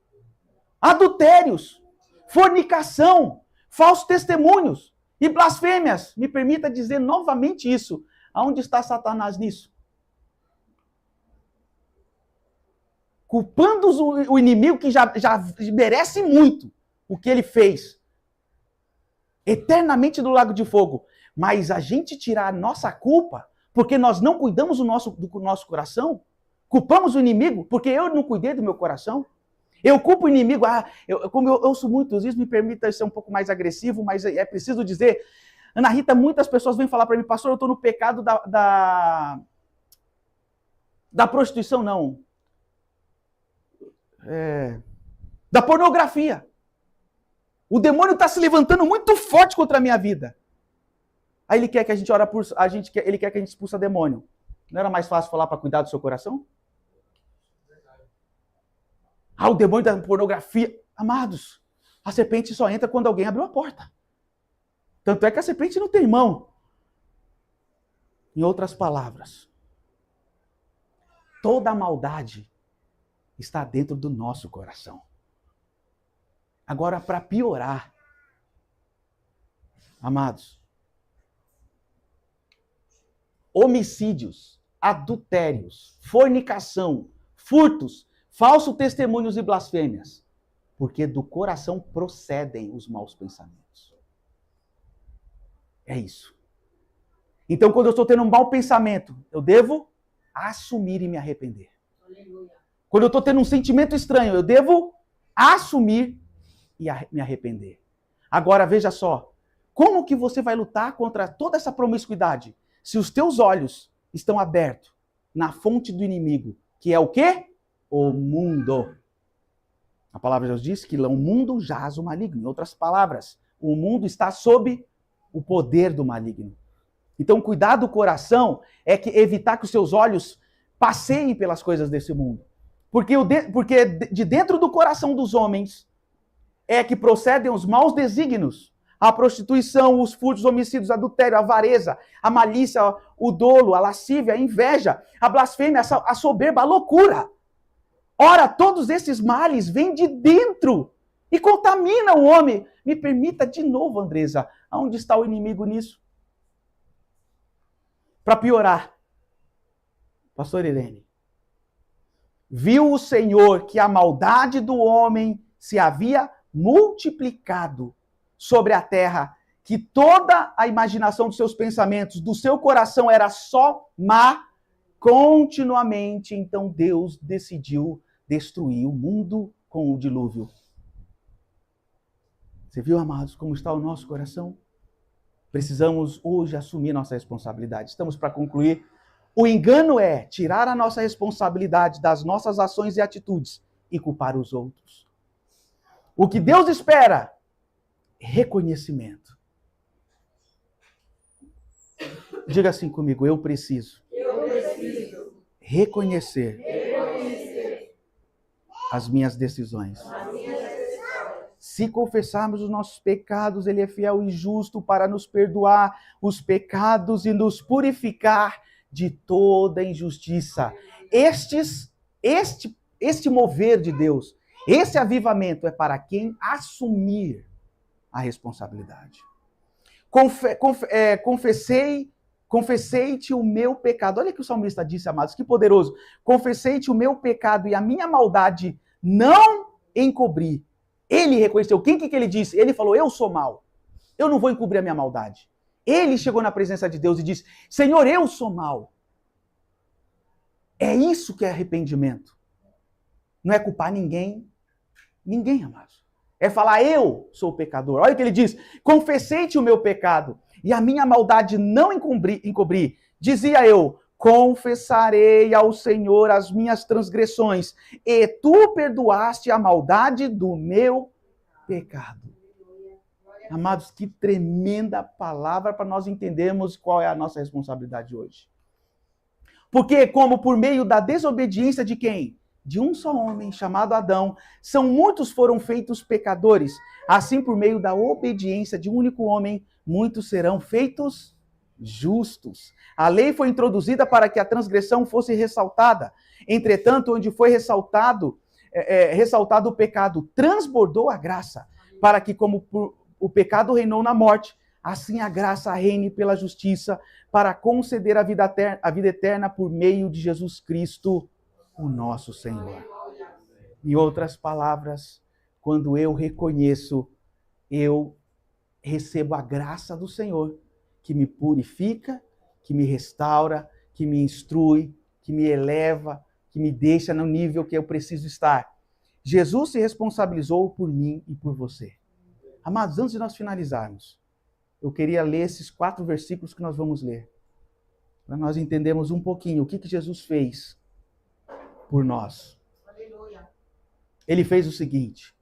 adultérios, fornicação, falsos testemunhos e blasfêmias. Me permita dizer novamente isso. Aonde está Satanás nisso? Culpando o inimigo que já merece muito o que ele fez. Eternamente do lago de fogo. Mas a gente tirar a nossa culpa porque nós não cuidamos do nosso coração? Culpamos o inimigo porque eu não cuidei do meu coração? Eu culpo o inimigo, como eu ouço muitos, isso me permita ser um pouco mais agressivo, mas é preciso dizer, Ana Rita, muitas pessoas vêm falar para mim, pastor, eu estou no pecado da prostituição, não. Da pornografia. O demônio está se levantando muito forte contra a minha vida. Aí ele quer que a gente ore por... Ele quer que a gente expulsa demônio. Não era mais fácil falar para cuidar do seu coração? O demônio da pornografia. Amados, a serpente só entra quando alguém abriu a porta. Tanto é que a serpente não tem mão. Em outras palavras, toda a maldade está dentro do nosso coração. Agora, para piorar, amados, homicídios, adultérios, fornicação, furtos, falsos testemunhos e blasfêmias, porque do coração procedem os maus pensamentos. É isso. Então, quando eu estou tendo um mau pensamento, eu devo assumir e me arrepender. Aleluia. Quando eu estou tendo um sentimento estranho, eu devo assumir e me arrepender. Agora, veja só, como que você vai lutar contra toda essa promiscuidade se os teus olhos estão abertos na fonte do inimigo, que é o quê? O mundo. A palavra de Deus diz que o mundo jaz o maligno. Em outras palavras, o mundo está sob o poder do maligno. Então, cuidar do coração é evitar que os seus olhos passeiem pelas coisas desse mundo. Porque de dentro do coração dos homens é que procedem os maus desígnios. A prostituição, os furtos, os homicídios, adultério, a avareza, a malícia, o dolo, a lascívia, a inveja, a blasfêmia, a soberba, a loucura. Ora, todos esses males vêm de dentro e contaminam o homem. Me permita de novo, Andresa, aonde está o inimigo nisso? Para piorar, pastor Irene, viu o Senhor que a maldade do homem se havia multiplicado sobre a terra, que toda a imaginação dos seus pensamentos, do seu coração era só má, continuamente. Então Deus decidiu destruir o mundo com o dilúvio. Você viu, amados, como está o nosso coração? Precisamos hoje assumir nossa responsabilidade. Estamos para concluir. O engano é tirar a nossa responsabilidade das nossas ações e atitudes e culpar os outros. O que Deus espera? Reconhecimento. Diga assim comigo, eu preciso reconhecer as minhas decisões. Se confessarmos os nossos pecados, Ele é fiel e justo para nos perdoar os pecados e nos purificar de toda injustiça. Este mover de Deus, esse avivamento é para quem assumir a responsabilidade. Confessei-te o meu pecado. Olha o que o salmista disse, amados, que poderoso. Confessei-te o meu pecado e a minha maldade não encobri. Ele reconheceu. Quem que ele disse? Ele falou, eu sou mau. Eu não vou encobrir a minha maldade. Ele chegou na presença de Deus e disse, Senhor, eu sou mau. É isso que é arrependimento. Não é culpar ninguém. Ninguém, amados. É falar, eu sou o pecador. Olha o que ele diz, confessei-te o meu pecado e a minha maldade não encobri. Dizia eu, confessarei ao Senhor as minhas transgressões, e tu perdoaste a maldade do meu pecado. Amados, que tremenda palavra para nós entendermos qual é a nossa responsabilidade hoje. Porque como por meio da desobediência de quem? De um só homem, chamado Adão, muitos foram feitos pecadores. Assim, por meio da obediência de um único homem, muitos serão feitos justos. A lei foi introduzida para que a transgressão fosse ressaltada. Entretanto, onde foi ressaltado o pecado, transbordou a graça, para que, como o pecado reinou na morte, assim a graça reine pela justiça, para conceder a vida eterna por meio de Jesus Cristo, o nosso Senhor. Em outras palavras, quando eu reconheço, eu recebo a graça do Senhor, que me purifica, que me restaura, que me instrui, que me eleva, que me deixa no nível que eu preciso estar. Jesus se responsabilizou por mim e por você. Amados, antes de nós finalizarmos, eu queria ler esses 4 versículos que nós vamos ler, para nós entendermos um pouquinho o que Jesus fez por nós. Aleluia. Ele fez o seguinte,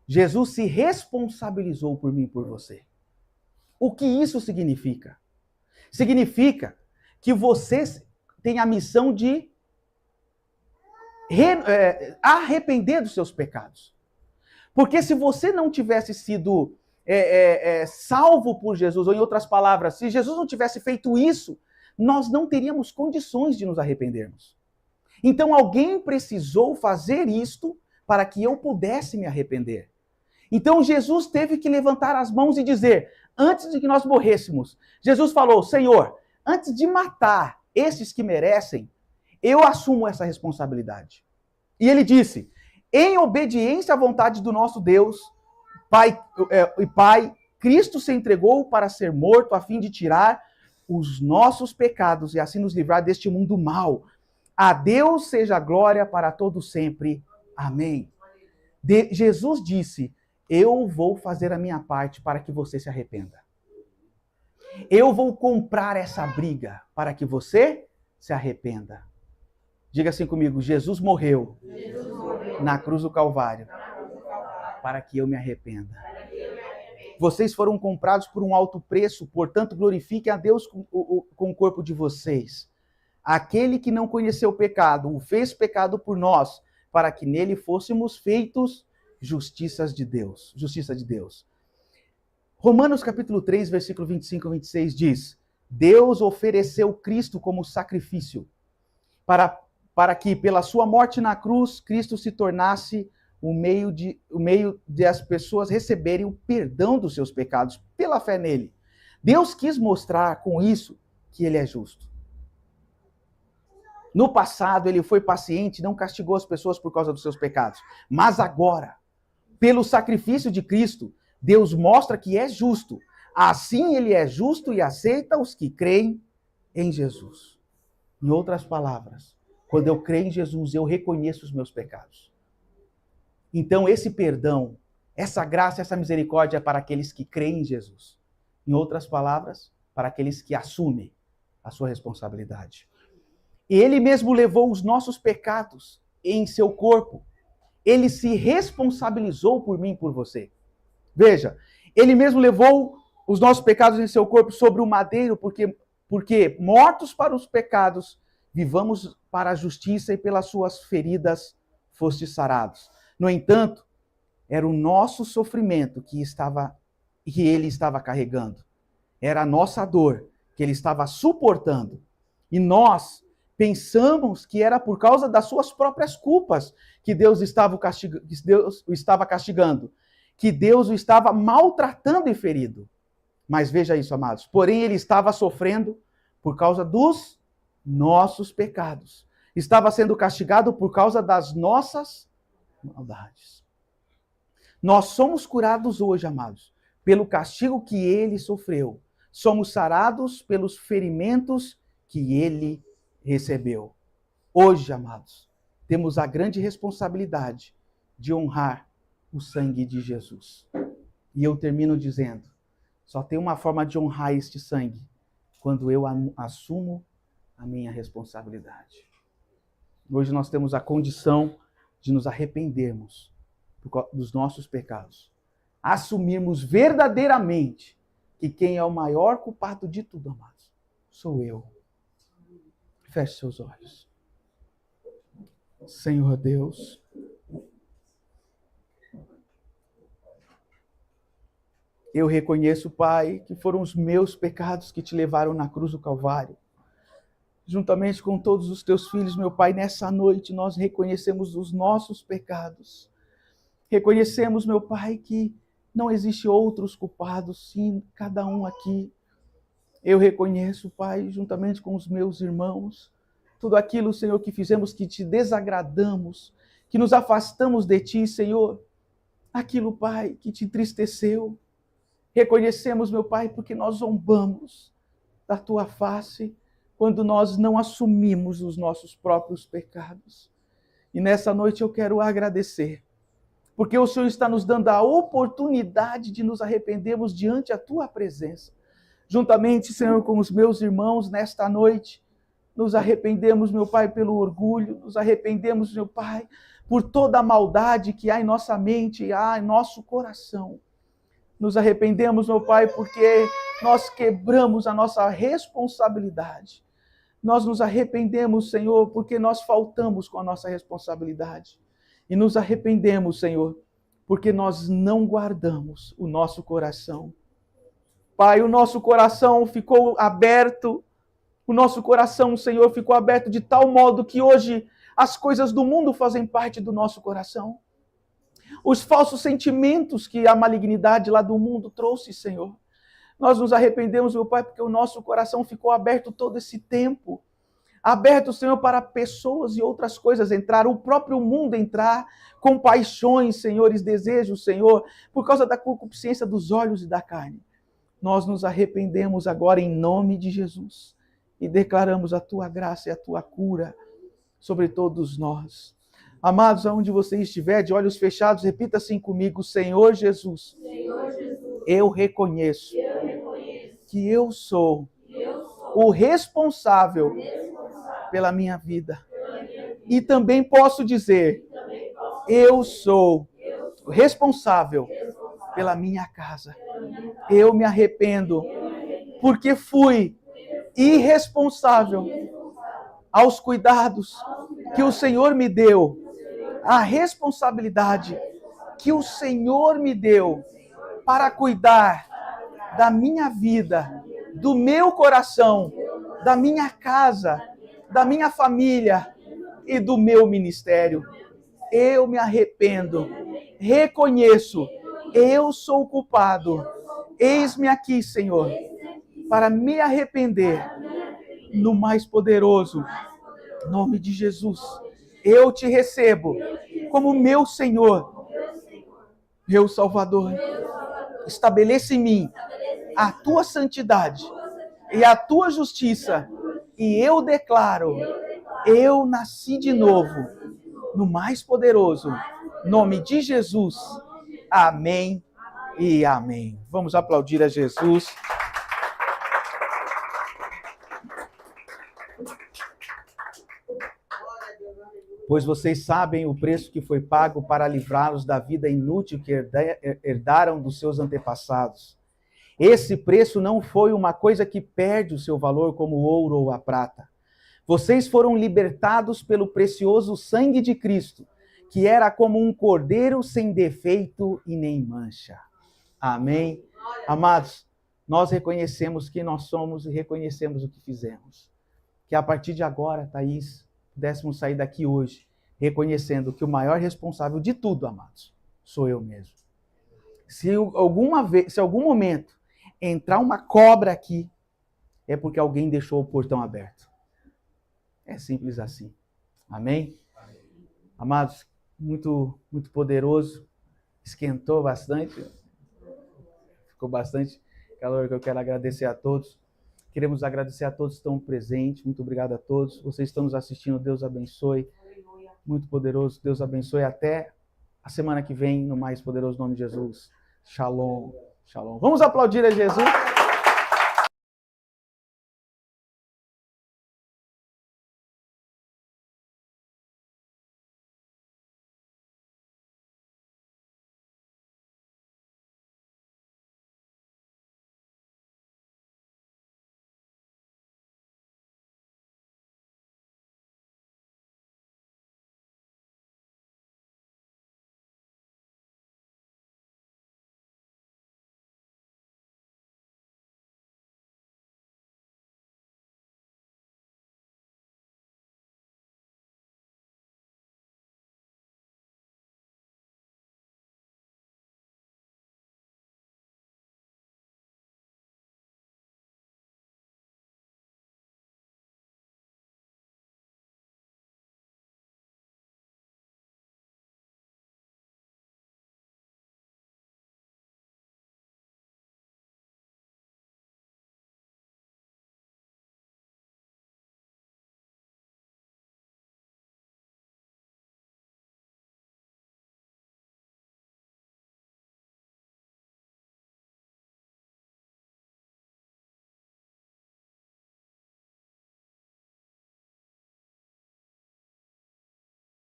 Jesus se responsabilizou por mim e por você. O que isso significa? Significa que você tem a missão de arrepender dos seus pecados. Porque se você não tivesse sido salvo por Jesus, ou em outras palavras, se Jesus não tivesse feito isso, nós não teríamos condições de nos arrependermos. Então alguém precisou fazer isto para que eu pudesse me arrepender. Então Jesus teve que levantar as mãos e dizer, antes de que nós morrêssemos, Jesus falou, Senhor, antes de matar esses que merecem, eu assumo essa responsabilidade. E ele disse, em obediência à vontade do nosso Deus, Pai, Cristo se entregou para ser morto a fim de tirar os nossos pecados e assim nos livrar deste mundo mau. A Deus seja a glória para todo sempre. Amém. Jesus disse, eu vou fazer a minha parte para que você se arrependa. Eu vou comprar essa briga para que você se arrependa. Diga assim comigo, Jesus morreu na cruz do Calvário para que eu me arrependa. Vocês foram comprados por um alto preço, portanto glorifiquem a Deus com o corpo de vocês. Aquele que não conheceu o pecado, o fez pecado por nós, para que nele fôssemos feitos justiça de Deus. Romanos capítulo 3, versículo 25 e 26 diz, Deus ofereceu Cristo como sacrifício, para que pela sua morte na cruz, Cristo se tornasse o meio de as pessoas receberem o perdão dos seus pecados, pela fé nele. Deus quis mostrar com isso que ele é justo. No passado, ele foi paciente, não castigou as pessoas por causa dos seus pecados. Mas agora, pelo sacrifício de Cristo, Deus mostra que é justo. Assim, ele é justo e aceita os que creem em Jesus. Em outras palavras, quando eu creio em Jesus, eu reconheço os meus pecados. Então, esse perdão, essa graça, essa misericórdia é para aqueles que creem em Jesus. Em outras palavras, para aqueles que assumem a sua responsabilidade. Ele mesmo levou os nossos pecados em seu corpo. Ele se responsabilizou por mim e por você. Veja, ele mesmo levou os nossos pecados em seu corpo sobre o madeiro, porque mortos para os pecados, vivamos para a justiça e pelas suas feridas fostes sarados. No entanto, era o nosso sofrimento que ele estava carregando. Era a nossa dor que ele estava suportando. E nós pensamos que era por causa das suas próprias culpas que Deus estava o estava castigando, que Deus o estava maltratando e ferido. Mas veja isso, amados. Porém, ele estava sofrendo por causa dos nossos pecados. Estava sendo castigado por causa das nossas maldades. Nós somos curados hoje, amados, pelo castigo que ele sofreu. Somos sarados pelos ferimentos que ele recebeu. Hoje, amados, temos a grande responsabilidade de honrar o sangue de Jesus. E eu termino dizendo, só tem uma forma de honrar este sangue, quando eu assumo a minha responsabilidade. Hoje nós temos a condição de nos arrependermos dos nossos pecados. Assumirmos verdadeiramente que quem é o maior culpado de tudo, amados, sou eu. Feche seus olhos. Senhor Deus, eu reconheço, Pai, que foram os meus pecados que te levaram na cruz do Calvário. Juntamente com todos os teus filhos, meu Pai, nessa noite nós reconhecemos os nossos pecados. Reconhecemos, meu Pai, que não existe outros culpados, sim, cada um aqui. Eu reconheço, Pai, juntamente com os meus irmãos, tudo aquilo, Senhor, que fizemos, que te desagradamos, que nos afastamos de ti, Senhor. Aquilo, Pai, que te entristeceu. Reconhecemos, meu Pai, porque nós zombamos da tua face quando nós não assumimos os nossos próprios pecados. E nessa noite eu quero agradecer, porque o Senhor está nos dando a oportunidade de nos arrependermos diante a tua presença. Juntamente, Senhor, com os meus irmãos, nesta noite, nos arrependemos, meu Pai, pelo orgulho, nos arrependemos, meu Pai, por toda a maldade que há em nossa mente e há em nosso coração. Nos arrependemos, meu Pai, porque nós quebramos a nossa responsabilidade. Nós nos arrependemos, Senhor, porque nós faltamos com a nossa responsabilidade. E nos arrependemos, Senhor, porque nós não guardamos o nosso coração. Pai, o nosso coração ficou aberto, o nosso coração, Senhor, ficou aberto de tal modo que hoje as coisas do mundo fazem parte do nosso coração. Os falsos sentimentos que a malignidade lá do mundo trouxe, Senhor. Nós nos arrependemos, meu Pai, porque o nosso coração ficou aberto todo esse tempo. Aberto, Senhor, para pessoas e outras coisas entrar, o próprio mundo entrar, com paixões, Senhor, e desejos, Senhor, por causa da concupiscência dos olhos e da carne. Nós nos arrependemos agora em nome de Jesus e declaramos a tua graça e a tua cura sobre todos nós. Amados, aonde você estiver, de olhos fechados, repita assim comigo: Senhor Jesus, eu reconheço que eu sou o responsável pela minha vida. E também posso dizer, eu sou o responsável pela minha casa. Eu me arrependo porque fui irresponsável aos cuidados que o Senhor me deu, a responsabilidade que o Senhor me deu para cuidar da minha vida, do meu coração, da minha casa, da minha família e do meu ministério. Eu me arrependo, reconheço, eu sou culpado. Eis-me aqui, Senhor, para me arrepender no mais poderoso nome de Jesus. Eu te recebo como meu Senhor, meu Salvador. Estabeleça em mim a tua santidade e a tua justiça, e eu declaro, eu nasci de novo, no mais poderoso nome de Jesus. Amém e amém. Vamos aplaudir a Jesus. Pois vocês sabem o preço que foi pago para livrá-los da vida inútil que herdaram dos seus antepassados. Esse preço não foi uma coisa que perde o seu valor como o ouro ou a prata. Vocês foram libertados pelo precioso sangue de Cristo, que era como um cordeiro sem defeito e nem mancha. Amém? Amados, nós reconhecemos quem nós somos e reconhecemos o que fizemos. que a partir de agora, Thaís, pudéssemos sair daqui hoje reconhecendo que o maior responsável de tudo, amados, sou eu mesmo. Se algum momento entrar uma cobra aqui, é porque alguém deixou o portão aberto. É simples assim. Amém? Amados, muito, muito poderoso. Esquentou bastante. Ficou bastante calor, que eu quero agradecer a todos. Queremos agradecer a todos que estão presentes. Muito obrigado a todos. Vocês estão nos assistindo. Deus abençoe. Muito poderoso. Deus abençoe. Até a semana que vem, no mais poderoso nome de Jesus. Shalom. Shalom. Vamos aplaudir a Jesus.